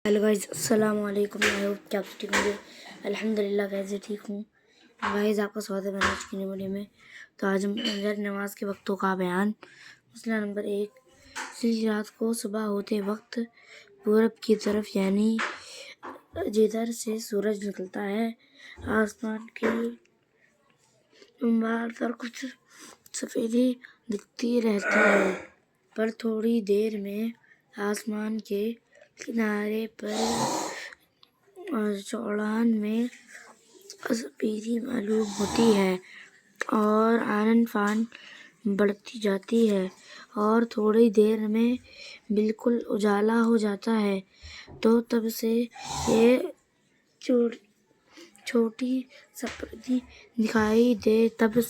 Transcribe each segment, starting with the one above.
Hello guys, अस्सलाम वालेकुम। I hope कि आप ठीक होंगे। अल्हम्दुलिल्लाह कैसे ठीक हूँ गाइज। आपका स्वागत है मेरे आज की वीडियो में। तो आज हम फजर नमाज के वक्तों का बयान। मसला नंबर 1, इसी रात को सुबह होते वक्त पूरब की तरफ यानी जिधर से सूरज निकलता है आसमान के बाहर पर कुछ सफ़ेदी दिखती रहती है, पर थोड़ी देर में आसमान के किनारे पर और चौड़ान में सफ़ेदी मालूम होती है और आनन फान बढ़ती जाती है और थोड़ी देर में बिल्कुल उजाला हो जाता है। तो तब से ये छोटी सफ़ेदी दिखाई दे तब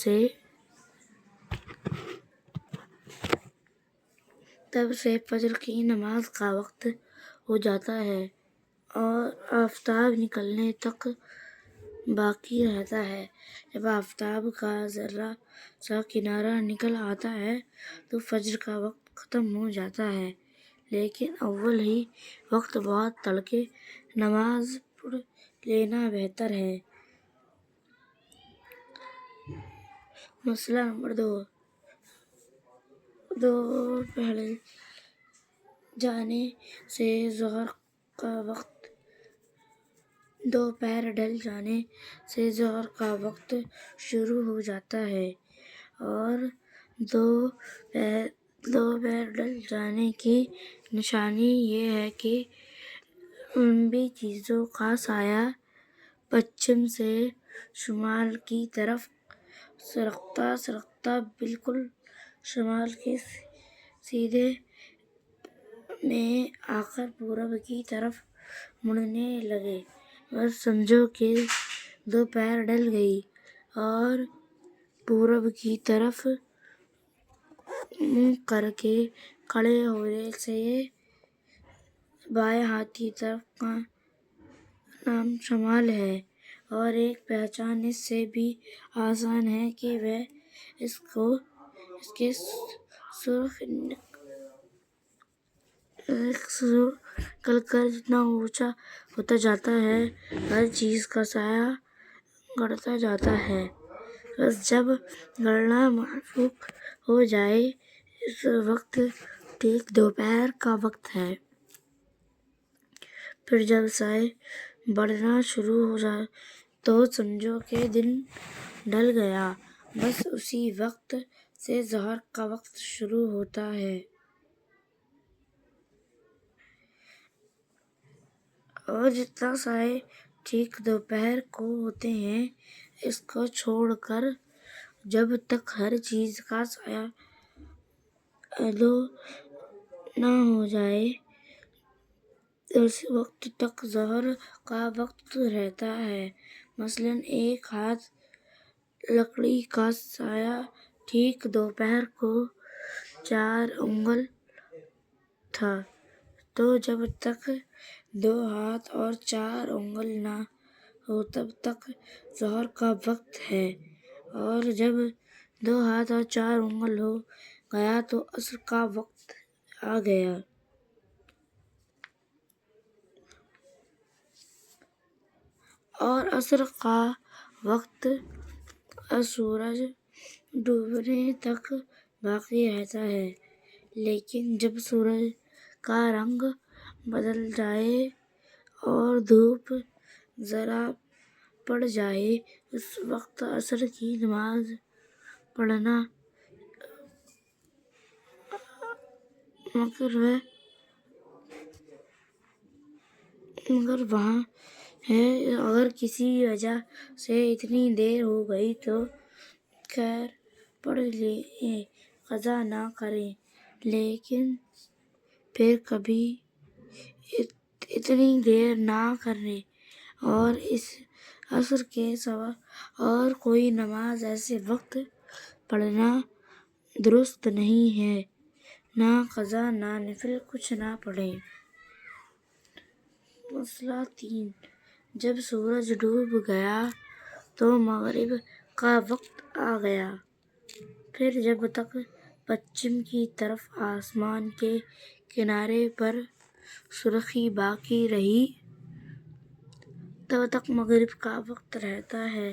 से फजर की नमाज का वक्त हो जाता है और आफताब निकलने तक बाकी रहता है। जब आफताब का ज़र्रा सा किनारा निकल आता है तो फजर का वक्त ख़त्म हो जाता है, लेकिन अव्वल ही वक्त बहुत तड़के नमाज पढ़ लेना बेहतर है। मसला नंबर 2, दोपहर जाने से ज़ोहर का वक्त दोपहर ढल जाने से ज़ोहर का वक्त शुरू हो जाता है और दोपहर ढल जाने की निशानी ये है कि लंबी चीज़ों का साया पश्चिम से शुमाल की तरफ सरकता बिल्कुल शुमाल के सीधे में आकर पूरब की तरफ मुड़ने लगे। बस समझो कि दोपहर ढल गई और पूरब की तरफ मुँह करके खड़े होने से बाएं हाथ की तरफ का नाम शुमाल है और एक पहचान इससे भी आसान है कि वह इसके सुर्ख निकलकर जितना ऊंचा होता जाता है हर चीज़ का साया बढ़ता जाता है। बस जब गणना महफूफ हो जाए इस वक्त ठीक दोपहर का वक्त है। फिर जब साए बढ़ना शुरू हो जाए तो समझो कि दिन ढल गया। बस उसी वक्त से ज़ोहर का वक्त शुरू होता है और जितना साए ठीक दोपहर को होते हैं इसको छोड़कर जब तक हर चीज़ का साया अदो ना हो जाए उस वक्त तक ज़ोहर का वक्त रहता है। मसलन एक हाथ लकड़ी का साया ठीक दोपहर को 4 उंगल था, तो जब तक 2 हाथ और 4 उंगल ना हो तब तक ज़ोहर का वक्त है और जब 2 हाथ और 4 उंगल हो गया तो असर का वक्त आ गया। और असर का वक्त सूरज डूबने तक बाकी रहता है, लेकिन जब सूरज का रंग बदल जाए और धूप ज़रा पड़ जाए उस वक्त असर की नमाज पढ़ना मगर वहाँ है। अगर किसी वजह से इतनी देर हो गई तो खैर पढ़ ले, क़ज़ा ना करें, लेकिन फिर कभी इतनी देर ना करें। और इस असर के सिवा और कोई नमाज ऐसे वक्त पढ़ना दुरुस्त नहीं है। ना क़ज़ा ना नफिल कुछ ना पढ़ें। मसला 3, जब सूरज डूब गया तो मगरिब का वक्त आ गया। फिर जब तक पश्चिम की तरफ आसमान के किनारे पर سرخی باقی رہی تب تک مغرب کا وقت رہتا ہے،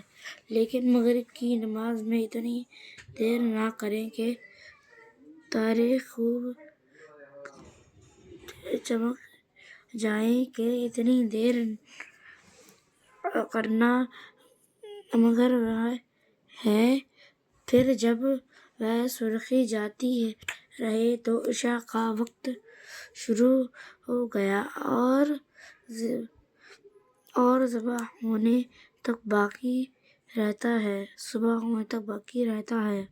لیکن مغرب کی نماز میں اتنی دیر نہ کریں کہ تارے خوب چمک جائیں کہ اتنی دیر کرنا مگر ہے۔ پھر جب وہ سرخی جاتی رہے تو عشاء کا وقت شروع ہو گیا اور صبح ہونے تک باقی رہتا ہے،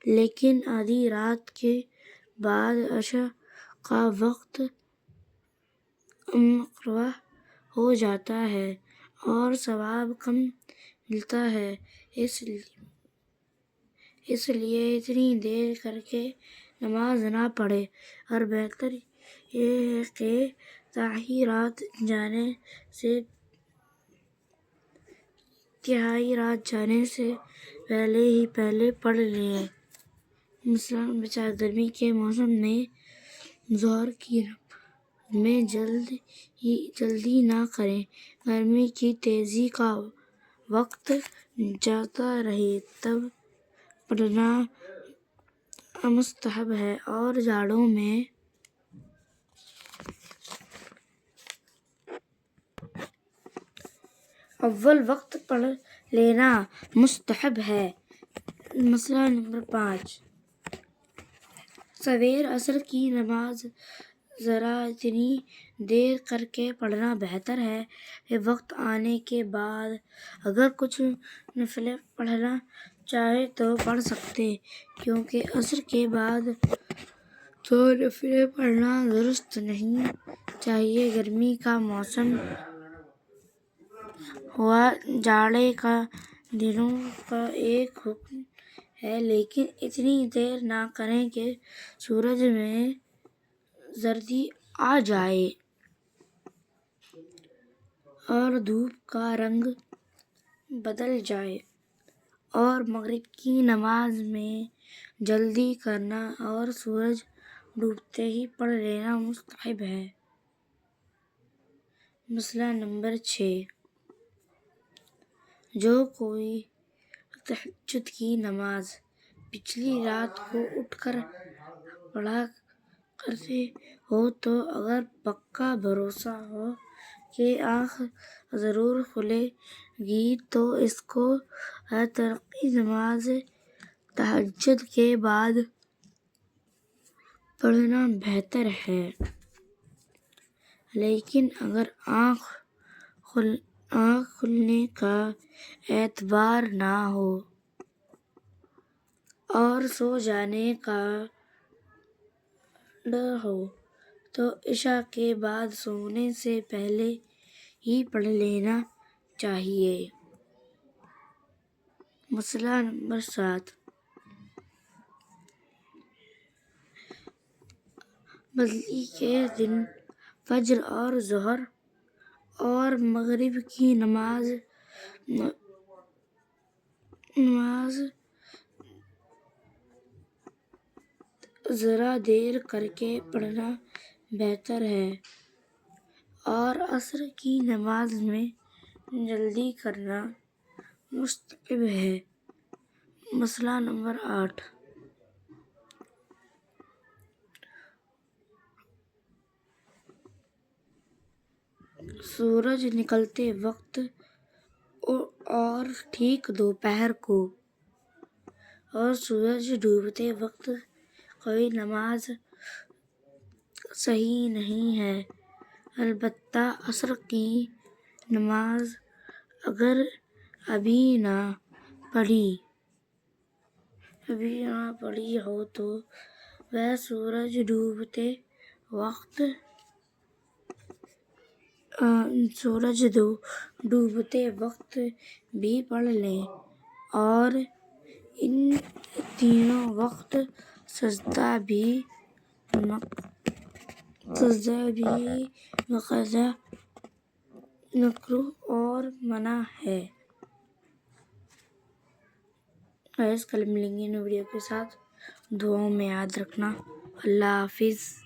لیکن آدھی رات کے بعد عشاء کا وقت مقرر ہو جاتا ہے اور ثواب کم ملتا ہے، اس لیے اتنی دیر کر کے نماز نہ پڑھیں، اور بہتر یہ ہے کہ تنہائی رات جانے سے پہلے پڑھ لیں۔ مثلاً گرمی کے موسم میں ظہر کی نماز میں جلدی نہ کریں۔ گرمی کی تیزی کا وقت جاتا رہے تب پڑھنا مستحب ہے، اور جاڑوں میں اول وقت پڑھ لینا مستحب ہے۔ مسئلہ نمبر 5، سویر عصر کی نماز ذرا اتنی دیر کر کے پڑھنا بہتر ہے کہ وقت آنے کے بعد اگر کچھ نفلیں پڑھنا چاہیں تو پڑھ سکیں، کیونکہ عصر کے بعد تو نفلیں پڑھنا درست نہیں چاہیے۔ گرمی کا موسم ہوا جاڑے کے دنوں کا ایک حکم ہے، لیکن اتنی دیر نہ کریں کہ سورج میں زردی آ جائے اور دھوپ کا رنگ بدل جائے، اور مغرب کی نماز میں جلدی کرنا اور سورج ڈوبتے ہی پڑھ لینا مستحب ہے۔ مسئلہ نمبر 6، جو کوئی تہجد کی نماز پچھلی رات کو اٹھ کر پڑھا کرتے ہوں تو اگر پکا بھروسہ ہو کہ آنکھ ضرور کھلے گی تو اس کو ترکی نماز تہجد کے بعد پڑھنا بہتر ہے، لیکن اگر آنکھ کھلنے کا اعتبار نہ ہو اور سو جانے کا ڈر ہو تو عشاء کے بعد سونے سے پہلے ہی پڑھ لینا چاہیے۔ مسئلہ نمبر 7، بدلی کے دن فجر اور ظہر اور مغرب کی نماز ذرا دیر کر کے پڑھنا بہتر ہے، اور عصر کی نماز میں جلدی کرنا مستحب ہے۔ مسئلہ نمبر 8، سورج نکلتے وقت اور ٹھیک دوپہر کو اور سورج ڈوبتے وقت کوئی نماز صحیح نہیں ہے، البتہ عصر کی نماز اگر ابھی نہ پڑھی ہو تو وہ سورج ڈوبتے وقت بھی پڑھ لیں، اور ان تینوں وقت سجدہ بھی باقاعدہ مکروہ اور منع ہے۔ کل ملیں گے نئے ویڈیو کے ساتھ، دعاؤں میں یاد رکھنا۔ اللہ حافظ۔